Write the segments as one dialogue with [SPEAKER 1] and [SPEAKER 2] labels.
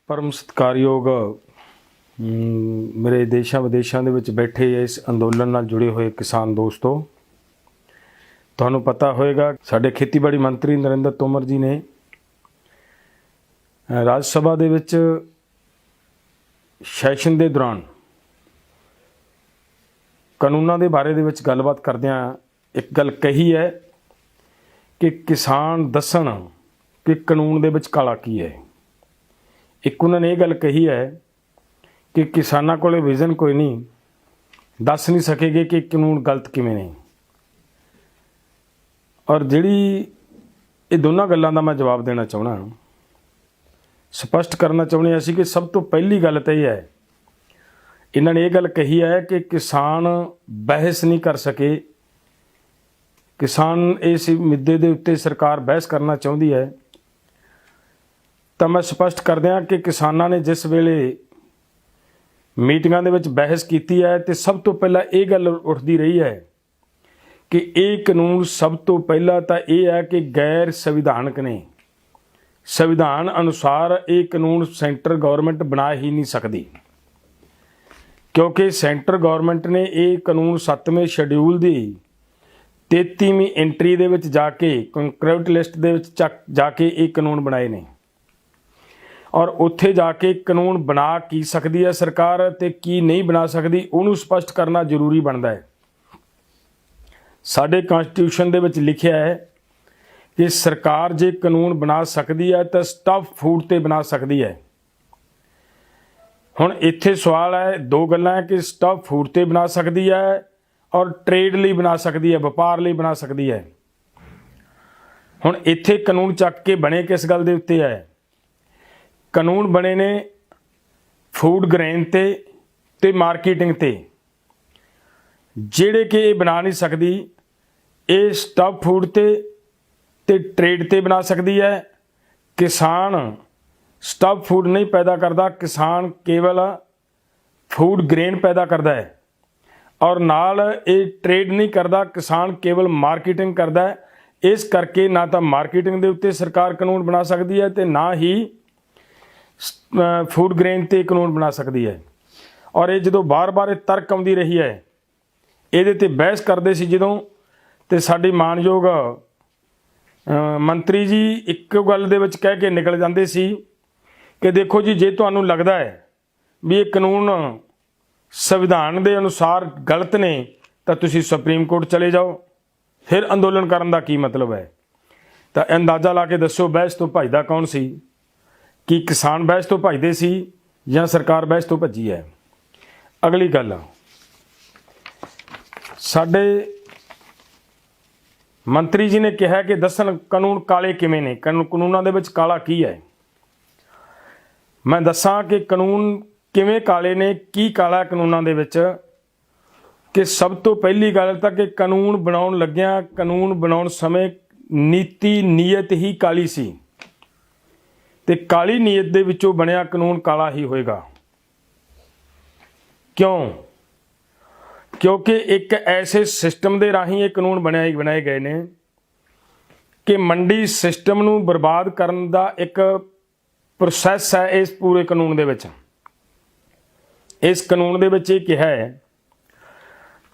[SPEAKER 1] परम सत्कारयोग मेरे देशों विदेशों के विच बैठे इस अंदोलन नाल जुड़े हुए किसान दोस्तों, तुहानूं पता होएगा साडे खेतीबाड़ी मंत्री नरेंद्र तोमर जी ने राज सभा दे विच सैशन के दौरान कानूनों के बारे दे विच गलबात करदिआं एक गल कही है कि किसान दसन कि कानून दे विच काला की है। एक उन्होंने ये गल कही है कि किसानों को विजन कोई नहीं, दस नहीं सकेगे कि कानून गलत किवें ने। और जिहड़ी ये दोनों गल्लां दा मैं जवाब देना चाहना, स्पष्ट करना चाहुंदे असीं कि सब तो पहली गल तो यह है, इन्होंने ये गल कही है कि किसान बहस नहीं कर सके। किसान इस मुद्दे के उत्ते सरकार बहस करना चाहती है, तो मैं स्पष्ट कर दिया कि किसानों ने जिस वेले मीटिंगां दे विच बहस की है तो सब तो पहला ये गल उठती रही है कि ये कानून सब तो पहला तो यह है कि गैर संविधानक ने। संविधान अनुसार ये कानून सेंटर गवर्नमेंट बना ही नहीं सकती, क्योंकि सेंटर गवर्नमेंट ने ये कानून 7वें शेड्यूल की 33वीं एंट्री दे विच जाके कंकरेंट लिस्ट दे विच जाके ये कानून बनाए ने। और उत्थे जाके कानून बना की सकती है सरकार ते की नहीं बना सकती, उन्होंने स्पष्ट करना जरूरी बनता है। साडे कॉन्स्टिट्यूशन दे विच लिखिया है कि सरकार जे कानून बना सकती है तो स्टफ फूड ते बना सकती है। हुण इत्थे सवाल है, दो गल्लां है कि स्टफ फूड ते बना सकती है और ट्रेड लई बना सकती है, व्यापार लई बना सकती है। हुण इत्थे कानून चक के बने किस गल दे उत्ते है? कानून बने ने फूड ग्रेन ते मार्केटिंग ते, जिहड़े कि ये बना नहीं सकती, ये स्टफ फूड ते ट्रेड ते बना सकती है। किसान स्टफ फूड नहीं पैदा करता, किसान केवल फूड ग्रेन पैदा करता है और नाल ये ट्रेड नहीं करता, किसान केवल मार्केटिंग करता है। इस करके ना तो मार्केटिंग के उत्ते सरकार कानून बना सकती है तो ना ही फूड ग्रेन ते कानून बना सकती है। और ये जो बार बार तर्क आती रही है, ये ते बहस करते सी जदों, ते साडी मानयोग मंत्री जी एक गल दे विच कह के निकल जाते सी कि देखो जी, जे तुहानूं लगदा है भी ये कानून संविधान के अनुसार गलत ने तो तुसीं सुप्रीम कोर्ट चले जाओ, फिर अंदोलन करन दा की मतलब है। तो अंदाज़ा ला के दसो बहस तो भजदा कौन सी? कि किसान बहस तो भजदे सी या सरकार बहस तो भजी है? अगली गल, साडे मंत्री जी ने कहा कि दसन कानून काले किवें ने, कानूनां दे विच काला की है। मैं दसां कि कानून किवें काले ने, की काला कानूनां दे विच। कि सब तो पहली गल तां कि कानून बनाउण लग्गिआं, कानून बनाउण समय नीति नीयत ही काली सी, ते काली नीयत दे विचों बनिया कानून काला ही होएगा। क्यों? क्योंकि एक ऐसे सिस्टम के राही ये कानून बनाए गए ने कि मंडी सिस्टम नूं बर्बाद करन दा एक प्रोसैस है इस पूरे कानून दे विच। इस कानून दे विच ये कहा है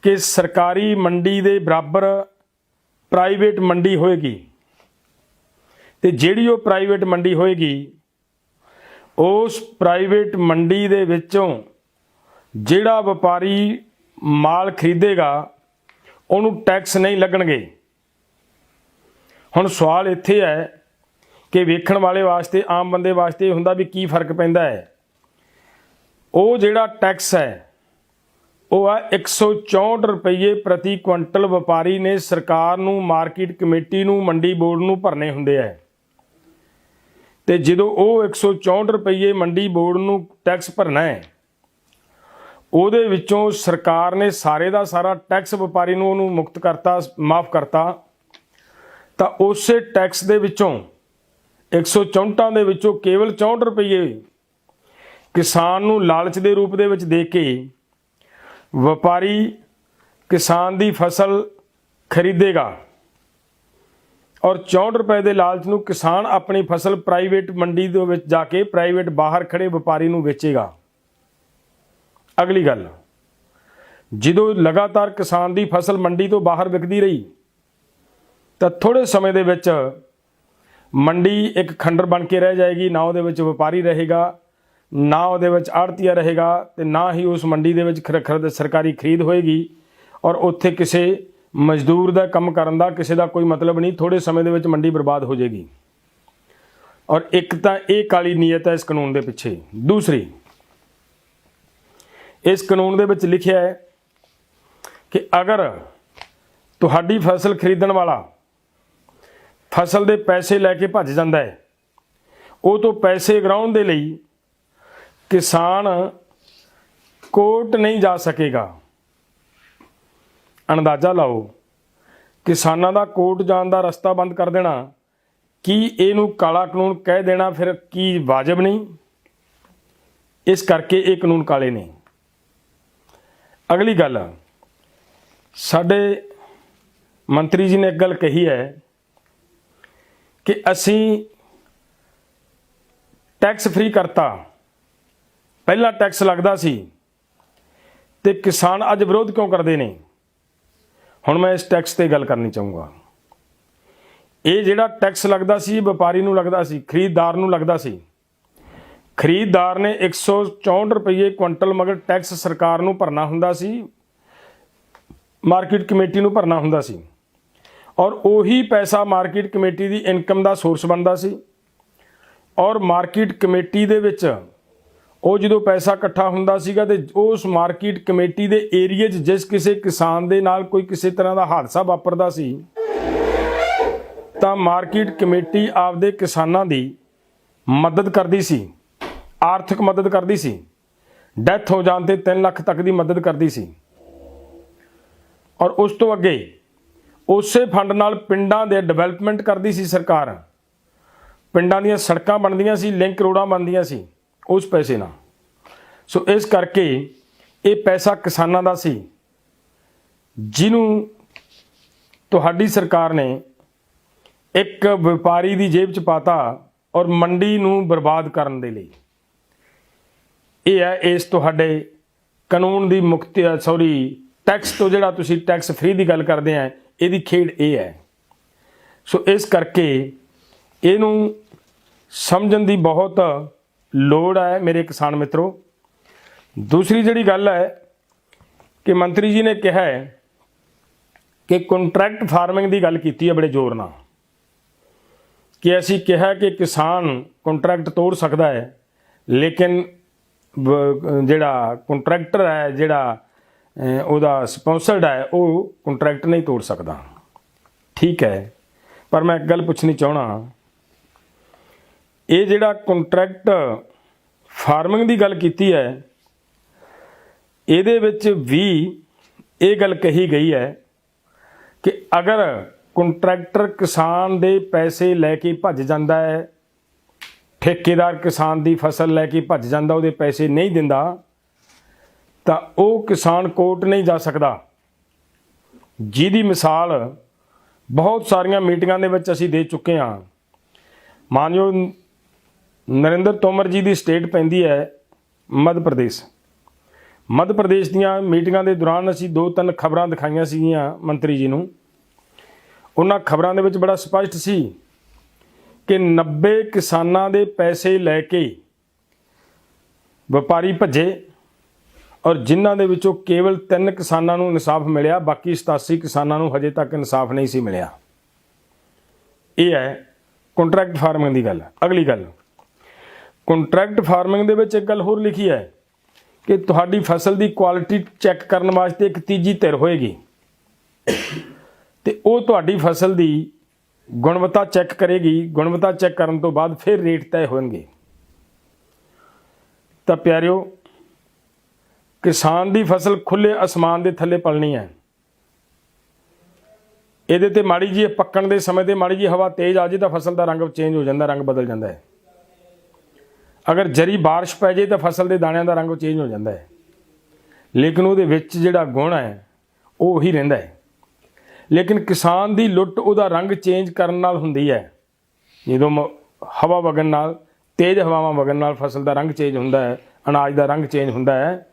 [SPEAKER 1] कि सरकारी मंडी दे बराबर प्राइवेट मंडी होएगी, ते जिहड़ी वो प्राइवेट मंडी होएगी, उस प्राइवेट मंडी दे विचों जिहड़ा व्यापारी माल खरीदेगा उन्होंने टैक्स नहीं लगणगे। हुण सवाल इत्थे है कि वेखण वाले वास्ते, आम बंदे वास्ते ये हुंदा भी की फर्क पैंदा है। वो जिहड़ा टैक्स है वह है 164 रुपये प्रति क्विंटल व्यापारी ने सरकार नूं, मार्केट कमेटी नूं, मंडी बोर्ड नूं भरने हुंदे है। ते जदों वो 164 रुपये मंडी बोर्ड नूं टैक्स भरना है, ਉਹਦੇ ਵਿੱਚੋਂ सरकार ने सारे का सारा टैक्स व्यापारी ਨੂੰ ਉਹਨੂੰ मुक्त करता, माफ़ करता। तो उस टैक्स ਦੇ ਵਿੱਚੋਂ 164 ਦੇ ਵਿੱਚੋਂ केवल 64 रुपये किसान ਨੂੰ लालच ਦੇ रूप ਦੇ ਵਿੱਚ ਦੇ ਕੇ व्यापारी किसान की फसल खरीदेगा। ਔਰ 64 ਰੁਪਏ ਦੇ ਲਾਲਚ ਨੂੰ ਕਿਸਾਨ ਆਪਣੀ ਫਸਲ ਪ੍ਰਾਈਵੇਟ ਮੰਡੀ ਦੇ ਵਿੱਚ ਜਾ ਕੇ ਪ੍ਰਾਈਵੇਟ ਬਾਹਰ ਖੜੇ ਵਪਾਰੀ ਨੂੰ ਵੇਚੇਗਾ। ਅਗਲੀ ਗੱਲ, ਜਦੋਂ ਲਗਾਤਾਰ ਕਿਸਾਨ ਦੀ ਫਸਲ ਮੰਡੀ ਤੋਂ ਬਾਹਰ ਵਿਕਦੀ ਰਹੀ ਤਾਂ ਥੋੜ੍ਹੇ ਸਮੇਂ ਦੇ ਵਿੱਚ ਮੰਡੀ ਇੱਕ ਖੰਡਰ ਬਣ ਕੇ ਰਹਿ ਜਾਏਗੀ। ਨਾ ਉਹਦੇ ਵਿੱਚ ਵਪਾਰੀ ਰਹੇਗਾ, ਨਾ ਉਹਦੇ ਵਿੱਚ ਆੜ੍ਹਤੀਆ ਰਹੇਗਾ, ਤੇ ਨਾ ਹੀ ਉਸ ਮੰਡੀ ਦੇ ਵਿੱਚ ਸਰਕਾਰੀ ਖਰੀਦ ਹੋਏਗੀ। ਔਰ ਉੱਥੇ ਕਿਸੇ ਮਜ਼ਦੂਰ ਦਾ ਕੰਮ ਕਰਨ ਦਾ ਕਿਸੇ ਦਾ ਕੋਈ ਮਤਲਬ ਨਹੀਂ। ਥੋੜ੍ਹੇ ਸਮੇਂ ਦੇ ਵਿੱਚ ਮੰਡੀ ਬਰਬਾਦ ਹੋ ਜਾਏਗੀ। ਔਰ ਇੱਕ ਤਾਂ ਇਹ ਕਾਲੀ ਨੀਅਤ ਹੈ ਇਸ ਕਾਨੂੰਨ ਦੇ ਪਿੱਛੇ। ਦੂਸਰੀ, ਇਸ ਕਾਨੂੰਨ ਦੇ ਵਿੱਚ ਲਿਖਿਆ ਹੈ ਕਿ ਅਗਰ ਤੁਹਾਡੀ ਫਸਲ ਖਰੀਦਣ ਵਾਲਾ ਫਸਲ ਦੇ ਪੈਸੇ ਲੈ ਕੇ ਭੱਜ ਜਾਂਦਾ ਹੈ, ਉਹ ਤੋਂ ਪੈਸੇ ਗਰਾਉਣ ਦੇ ਲਈ ਕਿਸਾਨ ਕੋਰਟ ਨਹੀਂ ਜਾ ਸਕੇਗਾ। ਅੰਦਾਜ਼ਾ ਲਾਓ, ਕਿਸਾਨਾਂ ਦਾ ਕੋਰਟ ਜਾਣ ਦਾ ਰਸਤਾ ਬੰਦ ਕਰ ਦੇਣਾ, ਕੀ ਇਹਨੂੰ ਕਾਲਾ ਕਾਨੂੰਨ ਕਹਿ ਦੇਣਾ ਫਿਰ ਕੀ ਵਾਜਬ ਨਹੀਂ? ਇਸ ਕਰਕੇ ਇਹ ਕਾਨੂੰਨ ਕਾਲੇ ਨੇ। ਅਗਲੀ ਗੱਲ, ਸਾਡੇ ਮੰਤਰੀ ਜੀ ਨੇ ਇੱਕ ਗੱਲ ਕਹੀ ਹੈ ਕਿ ਅਸੀਂ ਟੈਕਸ ਫ੍ਰੀ ਕਰਤਾ। ਪਹਿਲਾਂ ਟੈਕਸ ਲੱਗਦਾ ਸੀ ਤੇ ਕਿਸਾਨ ਅੱਜ ਵਿਰੋਧ ਕਿਉਂ ਕਰਦੇ ਨੇ? ਹੁਣ ਮੈਂ ਇਸ ਟੈਕਸ ਤੇ ਗੱਲ ਕਰਨੀ ਚਾਹੂੰਗਾ। ਇਹ ਜਿਹੜਾ ਟੈਕਸ ਲੱਗਦਾ ਸੀ ਵਪਾਰੀ ਨੂੰ ਲੱਗਦਾ ਸੀ, ਖਰੀਦਦਾਰ ਨੂੰ ਲੱਗਦਾ ਸੀ। ਖਰੀਦਦਾਰ ਨੇ 164 ਰੁਪਏ ਕੁਇੰਟਲ ਮਗਰ ਟੈਕਸ ਸਰਕਾਰ ਨੂੰ ਭਰਨਾ ਹੁੰਦਾ ਸੀ, ਮਾਰਕੀਟ ਕਮੇਟੀ ਨੂੰ ਭਰਨਾ ਹੁੰਦਾ ਸੀ। ਔਰ ਉਹੀ ਪੈਸਾ ਮਾਰਕੀਟ ਕਮੇਟੀ ਦੀ ਇਨਕਮ ਦਾ ਸੋਰਸ ਬਣਦਾ ਸੀ। ਔਰ ਮਾਰਕੀਟ ਕਮੇਟੀ ਦੇ ਵਿੱਚ ਉਹ ਜਦੋਂ ਪੈਸਾ ਇਕੱਠਾ ਹੁੰਦਾ ਸੀਗਾ ਤੇ ਉਸ ਮਾਰਕੀਟ ਕਮੇਟੀ ਦੇ ਏਰੀਏ 'ਚ ਜਿਸ ਕਿਸੇ ਕਿਸਾਨ ਦੇ ਨਾਲ ਕੋਈ ਕਿਸੇ ਤਰ੍ਹਾਂ ਦਾ ਹਾਦਸਾ ਵਾਪਰਦਾ ਸੀ ਤਾਂ ਮਾਰਕੀਟ ਕਮੇਟੀ ਆਪਦੇ ਕਿਸਾਨਾਂ ਦੀ ਮਦਦ ਕਰਦੀ ਸੀ, ਆਰਥਿਕ ਮਦਦ ਕਰਦੀ ਸੀ। ਡੈਥ ਹੋ ਜਾਣ ਤੇ 3 ਲੱਖ ਤੱਕ ਦੀ ਮਦਦ ਕਰਦੀ ਸੀ। ਔਰ ਉਸ ਤੋਂ ਅੱਗੇ ਉਸੇ ਫੰਡ ਨਾਲ ਪਿੰਡਾਂ ਦੇ ਡਿਵੈਲਪਮੈਂਟ ਕਰਦੀ ਸੀ ਸਰਕਾਰ। ਪਿੰਡਾਂ ਦੀਆਂ ਸੜਕਾਂ ਬਣਦੀਆਂ ਸੀ, ਲਿੰਕ ਰੋਡਾਂ ਬਣਦੀਆਂ ਸੀ ਉਸ ਪੈਸੇ ਨਾਲ। ਸੋ ਇਸ ਕਰਕੇ ਇਹ ਪੈਸਾ ਕਿਸਾਨਾਂ ਦਾ ਸੀ, ਜਿਹਨੂੰ ਤੁਹਾਡੀ ਸਰਕਾਰ ਨੇ ਇੱਕ ਵਪਾਰੀ ਦੀ ਜੇਬ 'ਚ ਪਾਤਾ ਔਰ ਮੰਡੀ ਨੂੰ ਬਰਬਾਦ ਕਰਨ ਦੇ ਲਈ। ਇਹ ਹੈ ਇਸ ਤੁਹਾਡੇ ਕਾਨੂੰਨ ਦੀ ਮੁਕਤੀ, ਟੈਕਸ ਤੋਂ ਜਿਹੜਾ ਤੁਸੀਂ ਟੈਕਸ ਫ੍ਰੀ ਦੀ ਗੱਲ ਕਰਦੇ ਆ, ਇਹਦੀ ਖੇਡ ਇਹ ਹੈ। ਸੋ ਇਸ ਕਰਕੇ ਇਹਨੂੰ ਸਮਝਣ ਦੀ ਬਹੁਤ ਲੋੜ ਹੈ ਮੇਰੇ ਕਿਸਾਨ ਮਿੱਤਰੋ। ਦੂਸਰੀ ਜਿਹੜੀ ਗੱਲ ਹੈ ਕਿ ਮੰਤਰੀ ਜੀ ਨੇ ਕਿਹਾ ਹੈ ਕਿ ਕੰਟਰੈਕਟ ਫਾਰਮਿੰਗ ਦੀ ਗੱਲ ਕੀਤੀ ਹੈ ਬੜੇ ਜ਼ੋਰ ਨਾਲ, ਕਿ ਅਸੀਂ ਕਿਹਾ ਕਿ ਕਿਸਾਨ ਕੰਟਰੈਕਟ ਤੋੜ ਸਕਦਾ ਹੈ, ਲੇਕਿਨ ਜਿਹੜਾ ਕੰਟਰੈਕਟਰ ਹੈ, ਜਿਹੜਾ ਉਹਦਾ ਸਪੌਂਸਰਡ ਹੈ, ਉਹ ਕੰਟਰੈਕਟ ਨਹੀਂ ਤੋੜ ਸਕਦਾ। ਠੀਕ ਹੈ, ਪਰ ਮੈਂ ਇੱਕ ਗੱਲ ਪੁੱਛਣੀ ਚਾਹਣਾ, ਇਹ ਜਿਹੜਾ ਕੰਟਰੈਕਟ ਫਾਰਮਿੰਗ ਦੀ ਗੱਲ ਕੀਤੀ ਹੈ, ਇਹਦੇ ਵਿੱਚ ਵੀ ਇਹ ਗੱਲ ਕਹੀ ਗਈ ਹੈ ਕਿ ਅਗਰ ਕੰਟਰੈਕਟਰ ਕਿਸਾਨ ਦੇ ਪੈਸੇ ਲੈ ਕੇ ਭੱਜ ਜਾਂਦਾ ਹੈ, ਠੇਕੇਦਾਰ ਕਿਸਾਨ ਦੀ ਫਸਲ ਲੈ ਕੇ ਭੱਜ ਜਾਂਦਾ, ਉਹਦੇ ਪੈਸੇ ਨਹੀਂ ਦਿੰਦਾ, ਤਾਂ ਉਹ ਕਿਸਾਨ ਕੋਰਟ ਨਹੀਂ ਜਾ ਸਕਦਾ। ਜਿਹਦੀ ਮਿਸਾਲ ਬਹੁਤ ਸਾਰੀਆਂ ਮੀਟਿੰਗਾਂ ਦੇ ਵਿੱਚ ਅਸੀਂ ਦੇ ਚੁੱਕੇ ਹਾਂ। ਮਾਨਯੋਗ ਨਰਿੰਦਰ ਤੋਮਰ ਜੀ ਦੀ ਸਟੇਟ ਪੈਂਦੀ ਹੈ ਮੱਧ ਪ੍ਰਦੇਸ਼। ਮੱਧ ਪ੍ਰਦੇਸ਼ ਦੀਆਂ ਮੀਟਿੰਗਾਂ ਦੇ ਦੌਰਾਨ ਅਸੀਂ 2-3 ਖਬਰਾਂ ਦਿਖਾਈਆਂ ਸੀਗੀਆਂ ਮੰਤਰੀ ਜੀ ਨੂੰ। ਉਹਨਾਂ ਖਬਰਾਂ ਦੇ ਵਿੱਚ ਬੜਾ ਸਪਸ਼ਟ ਸੀ ਕਿ 90 ਕਿਸਾਨਾਂ ਦੇ ਪੈਸੇ ਲੈ ਕੇ ਵਪਾਰੀ ਭੱਜੇ ਔਰ ਜਿਨ੍ਹਾਂ ਦੇ ਵਿੱਚੋਂ ਕੇਵਲ 3 ਕਿਸਾਨਾਂ ਨੂੰ ਇਨਸਾਫ ਮਿਲਿਆ, ਬਾਕੀ 87 ਕਿਸਾਨਾਂ ਨੂੰ ਹਜੇ ਤੱਕ ਇਨਸਾਫ ਨਹੀਂ ਸੀ ਮਿਲਿਆ। ਇਹ ਹੈ ਕੰਟਰੈਕਟ ਫਾਰਮਿੰਗ ਦੀ ਗੱਲ। ਅਗਲੀ ਗੱਲ, ਕੰਟਰੈਕਟ ਫਾਰਮਿੰਗ ਦੇ ਵਿੱਚ ਇੱਕ ਗੱਲ ਹੋਰ ਲਿਖੀ ਹੈ ਕਿ ਤੁਹਾਡੀ ਫਸਲ ਦੀ ਕੁਆਲਿਟੀ ਚੈੱਕ ਕਰਨ ਵਾਸਤੇ ਇੱਕ ਤੀਜੀ ਧਿਰ ਹੋਏਗੀ ਤੇ ਉਹ ਤੁਹਾਡੀ ਫਸਲ ਦੀ ਗੁਣਵੱਤਾ ਚੈੱਕ ਕਰੇਗੀ। ਗੁਣਵੱਤਾ ਚੈੱਕ ਕਰਨ ਤੋਂ ਬਾਅਦ ਫਿਰ ਰੇਟ ਤੈਅ ਹੋਣਗੇ। ਤਾਂ ਪਿਆਰਿਓ, ਕਿਸਾਨ ਦੀ ਫਸਲ ਖੁੱਲ੍ਹੇ ਅਸਮਾਨ ਦੇ ਥੱਲੇ ਪਲਣੀ ਹੈ। ਇਹਦੇ ਤੇ ਮਾੜੀ ਜੀ ਪੱਕਣ ਦੇ ਸਮੇਂ ਤੇ ਮਾੜੀ ਜੀ ਹਵਾ ਤੇਜ਼ ਆ ਜੇ ਤਾਂ ਫਸਲ ਦਾ ਰੰਗ ਚੇਂਜ ਹੋ ਜਾਂਦਾ, ਰੰਗ ਬਦਲ ਜਾਂਦਾ ਹੈ। ਅਗਰ ਜਰੀ ਬਾਰਿਸ਼ ਪੈ ਜੇ ਤਾਂ ਫਸਲ ਦੇ ਦਾਣਿਆਂ ਦਾ ਰੰਗ ਚੇਂਜ ਹੋ ਜਾਂਦਾ ਹੈ, ਲੇਕਿਨ ਉਹਦੇ ਵਿੱਚ ਜਿਹੜਾ ਗੁਣ ਹੈ ਉਹ ਉਹੀ ਰਹਿੰਦਾ ਹੈ। ਲੇਕਿਨ ਕਿਸਾਨ ਦੀ ਲੁੱਟ ਉਹਦਾ ਰੰਗ ਚੇਂਜ ਕਰਨ ਨਾਲ ਹੁੰਦੀ ਹੈ। ਜਦੋਂ ਹਵਾ ਵਗਣ ਨਾਲ, ਤੇਜ਼ ਹਵਾਵਾਂ ਵਗਣ ਨਾਲ ਫਸਲ ਦਾ ਰੰਗ ਚੇਂਜ ਹੁੰਦਾ ਹੈ, ਅਨਾਜ ਦਾ ਰੰਗ ਚੇਂਜ ਹੁੰਦਾ ਹੈ,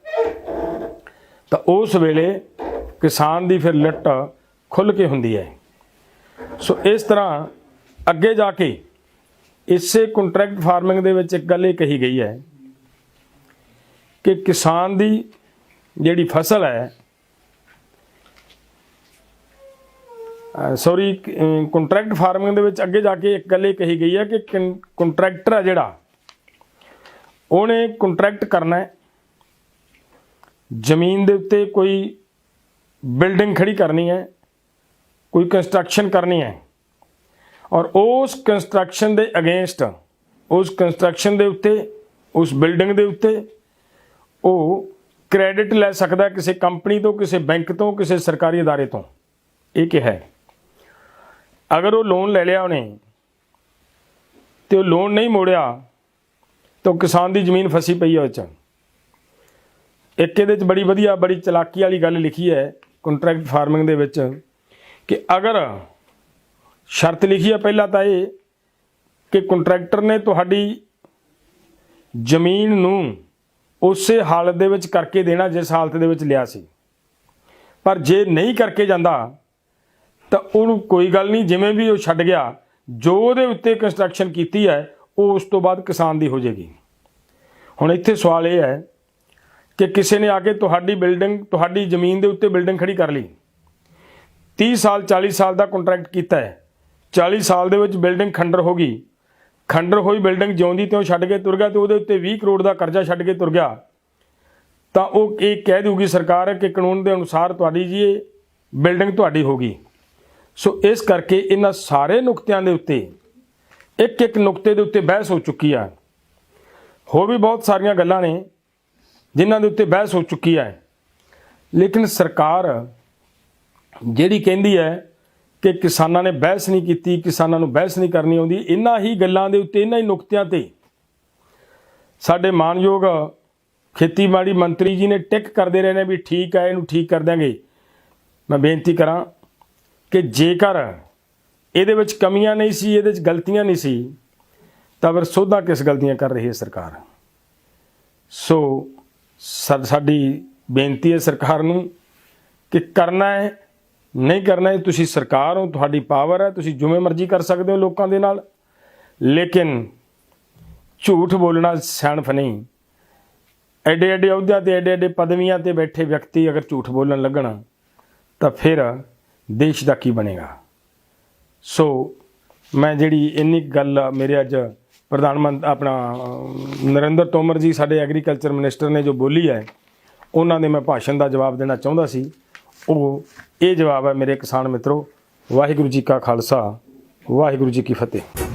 [SPEAKER 1] ਤਾਂ ਉਸ ਵੇਲੇ ਕਿਸਾਨ ਦੀ ਫਿਰ ਲੁੱਟ ਖੁੱਲ੍ਹ ਕੇ ਹੁੰਦੀ ਹੈ। ਸੋ ਇਸ ਤਰ੍ਹਾਂ ਅੱਗੇ ਜਾ ਕੇ ਇਸੇ ਕੰਟਰੈਕਟ ਫਾਰਮਿੰਗ ਦੇ ਵਿੱਚ ਇੱਕ ਗੱਲ ਇਹ ਕਹੀ ਗਈ ਹੈ ਕਿ ਕਿਸਾਨ ਦੀ ਜਿਹੜੀ ਫਸਲ ਹੈ, ਕੰਟਰੈਕਟ ਫਾਰਮਿੰਗ ਦੇ ਵਿੱਚ ਅੱਗੇ ਜਾ ਕੇ ਇੱਕ ਗੱਲ ਇਹ ਕਹੀ ਗਈ ਹੈ ਕਿ ਕੰਟਰੈਕਟਰ ਹੈ ਜਿਹੜਾ, ਉਹਨੇ ਕੰਟਰੈਕਟ ਕਰਨਾ ਹੈ, ਜ਼ਮੀਨ ਦੇ ਉੱਤੇ ਕੋਈ ਬਿਲਡਿੰਗ ਖੜੀ ਕਰਨੀ ਹੈ, ਕੋਈ ਕੰਸਟਰਕਸ਼ਨ ਕਰਨੀ ਹੈ, ਔਰ ਉਸ ਕੰਸਟਰਕਸ਼ਨ ਦੇ ਅਗੇਂਸਟ, ਉਸ ਕੰਸਟਰਕਸ਼ਨ ਦੇ ਉੱਤੇ, ਉਸ ਬਿਲਡਿੰਗ ਦੇ ਉੱਤੇ ਉਹ ਕ੍ਰੈਡਿਟ ਲੈ ਸਕਦਾ ਕਿਸੇ ਕੰਪਨੀ ਤੋਂ, ਕਿਸੇ ਬੈਂਕ ਤੋਂ, ਕਿਸੇ ਸਰਕਾਰੀ ਅਦਾਰੇ ਤੋਂ। ਇਹ ਕਿਹਾ ਹੈ। ਅਗਰ ਉਹ ਲੋਨ ਲੈ ਲਿਆ ਉਹਨੇ ਤੇ ਉਹ ਲੋਨ ਨਹੀਂ ਮੋੜਿਆ ਤਾਂ ਕਿਸਾਨ ਦੀ ਜ਼ਮੀਨ ਫਸੀ ਪਈ ਹੈ ਉਹ 'ਚ। ਇੱਕ ਇਹਦੇ 'ਚ ਬੜੀ ਵਧੀਆ, ਬੜੀ ਚਲਾਕੀ ਵਾਲੀ ਗੱਲ ਲਿਖੀ ਹੈ ਕੰਟਰੈਕਟ ਫਾਰਮਿੰਗ ਦੇ ਵਿੱਚ ਕਿ ਅਗਰ ਸ਼ਰਤ ਲਿਖੀ ਹੈ ਪਹਿਲਾਂ ਤਾਂ ਇਹ ਕਿ ਕੰਟਰੈਕਟਰ ਨੇ ਤੁਹਾਡੀ ਜ਼ਮੀਨ ਨੂੰ ਉਸੇ ਹਾਲਤ ਦੇ ਵਿੱਚ ਕਰਕੇ ਦੇਣਾ ਜਿਸ ਹਾਲਤ ਦੇ ਵਿੱਚ ਲਿਆ ਸੀ, ਪਰ ਜੇ ਨਹੀਂ ਕਰਕੇ ਜਾਂਦਾ ਤਾਂ ਉਹਨੂੰ ਕੋਈ ਗੱਲ ਨਹੀਂ, ਜਿਵੇਂ ਵੀ ਉਹ ਛੱਡ ਗਿਆ, ਜੋ ਉਹਦੇ ਉੱਤੇ ਕੰਸਟਰਕਸ਼ਨ ਕੀਤੀ ਹੈ ਉਹ ਉਸ ਤੋਂ ਬਾਅਦ ਕਿਸਾਨ ਦੀ ਹੋ ਜਾਏਗੀ। ਹੁਣ ਇੱਥੇ ਸਵਾਲ ਇਹ ਹੈ ਕਿ ਕਿਸੇ ਨੇ ਆ ਕੇ ਤੁਹਾਡੀ ਬਿਲਡਿੰਗ, ਤੁਹਾਡੀ ਜ਼ਮੀਨ ਦੇ ਉੱਤੇ ਬਿਲਡਿੰਗ ਖੜੀ ਕਰ ਲਈ, 30 ਸਾਲ 40 ਸਾਲ ਦਾ ਕੰਟਰੈਕਟ ਕੀਤਾ ਹੈ, 40 ਸਾਲ ਦੇ ਵਿੱਚ ਬਿਲਡਿੰਗ ਖੰਡਰ ਹੋ ਗਈ, ਖੰਡਰ ਹੋਈ ਬਿਲਡਿੰਗ ਜਿਉਂਦੀ ਤਿਉਂ ਛੱਡ ਕੇ ਤੁਰ ਗਿਆ ਤੇ ਉਹਦੇ ਉੱਤੇ 20 ਕਰੋੜ ਦਾ ਕਰਜ਼ਾ ਛੱਡ ਕੇ ਤੁਰ ਗਿਆ, ਤਾਂ ਉਹ ਇਹ ਕਹਿ ਦੇਊਗੀ ਸਰਕਾਰ ਕਿ ਕਾਨੂੰਨ ਦੇ ਅਨੁਸਾਰ ਤੁਹਾਡੀ ਜੀ ਇਹ ਬਿਲਡਿੰਗ ਤੁਹਾਡੀ ਹੋ ਗਈ। ਸੋ ਇਸ ਕਰਕੇ ਇਹਨਾਂ ਸਾਰੇ ਨੁਕਤਿਆਂ ਦੇ ਉੱਤੇ, ਇੱਕ ਇੱਕ ਨੁਕਤੇ ਦੇ ਉੱਤੇ ਬਹਿਸ ਹੋ ਚੁੱਕੀ ਆ। ਹੋਰ ਵੀ ਬਹੁਤ ਸਾਰੀਆਂ ਗੱਲਾਂ ਨੇ ਜਿਨ੍ਹਾਂ ਦੇ ਉੱਤੇ ਬਹਿਸ ਹੋ ਚੁੱਕੀ ਹੈ, ਲੇਕਿਨ ਸਰਕਾਰ ਜਿਹੜੀ ਕਹਿੰਦੀ ਹੈ ਕਿ ਕਿਸਾਨਾਂ ਨੇ ਬਹਿਸ ਨਹੀਂ ਕੀਤੀ, ਕਿਸਾਨਾਂ ਨੂੰ ਬਹਿਸ ਨਹੀਂ ਕਰਨੀ ਆਉਂਦੀ, ਇਹਨਾਂ ਹੀ ਗੱਲਾਂ ਦੇ ਉੱਤੇ, ਇਹਨਾਂ ਹੀ ਨੁਕਤਿਆਂ ਤੇ ਸਾਡੇ ਮਾਨਯੋਗ ਖੇਤੀਬਾੜੀ ਮੰਤਰੀ ਜੀ ਨੇ ਟਿਕ ਕਰਦੇ ਰਹੇ ਨੇ ਵੀ ਠੀਕ ਹੈ, ਇਹਨੂੰ ਠੀਕ ਕਰ ਦਿਆਂਗੇ। ਮੈਂ ਬੇਨਤੀ ਕਰਾਂ ਕਿ ਜੇਕਰ ਇਹਦੇ ਵਿੱਚ ਕਮੀਆਂ ਨਹੀਂ ਸੀ, ਇਹਦੇ ਵਿੱਚ ਗਲਤੀਆਂ ਨਹੀਂ ਸੀ, ਤਾਂ ਫਿਰ ਸੋਧਾਂ ਕਿਸ ਗਲਤੀਆਂ ਕਰ ਰਹੀ ਹੈ ਸਰਕਾਰ। ਸੋ ਸਾਡੀ ਬੇਨਤੀ ਹੈ ਸਰਕਾਰ ਨੂੰ ਕਿ ਕਰਨਾ ਹੈ, ਨਹੀਂ ਕਰਨਾ ਹੈ, ਤੁਸੀਂ ਸਰਕਾਰ ਹੋ, ਤੁਹਾਡੀ ਪਾਵਰ ਹੈ, ਤੁਸੀਂ ਜਿਵੇਂ ਮਰਜ਼ੀ ਕਰ ਸਕਦੇ ਹੋ ਲੋਕਾਂ ਦੇ ਨਾਲ, ਲੇਕਿਨ ਝੂਠ ਬੋਲਣਾ ਸਿਆਣਪ ਨਹੀਂ। ਐਡੇ ਐਡੇ ਅਹੁਦਿਆਂ ਤੇ, ਐਡੇ ਐਡੇ ਪਦਵੀਆਂ ਤੇ ਬੈਠੇ ਵਿਅਕਤੀ ਅਗਰ ਝੂਠ ਬੋਲਣ ਲੱਗਣ ਤਾਂ ਫਿਰ ਦੇਸ਼ ਦਾ ਕੀ ਬਣੇਗਾ। ਸੋ ਮੈਂ ਜਿਹੜੀ ਇੰਨੀ ਗੱਲ ਮੇਰੇ ਅੱਜ ਪ੍ਰਧਾਨ ਮੰਤਰੀ ਆਪਣਾ ਨਰਿੰਦਰ ਤੋਮਰ ਜੀ ਸਾਡੇ ਐਗਰੀਕਲਚਰ ਮਿਨਿਸਟਰ ਨੇ ਜੋ ਬੋਲੀ ਹੈ, ਉਹਨਾਂ ਦੇ ਮੈਂ ਭਾਸ਼ਣ ਦਾ ਜਵਾਬ ਦੇਣਾ ਚਾਹੁੰਦਾ ਸੀ। ਉਹ ਇਹ ਜਵਾਬ ਹੈ ਮੇਰੇ ਕਿਸਾਨ ਮਿੱਤਰੋ। ਵਾਹਿਗੁਰੂ ਜੀ ਕਾ ਖਾਲਸਾ, ਵਾਹਿਗੁਰੂ ਜੀ ਕੀ ਫਤਿਹ।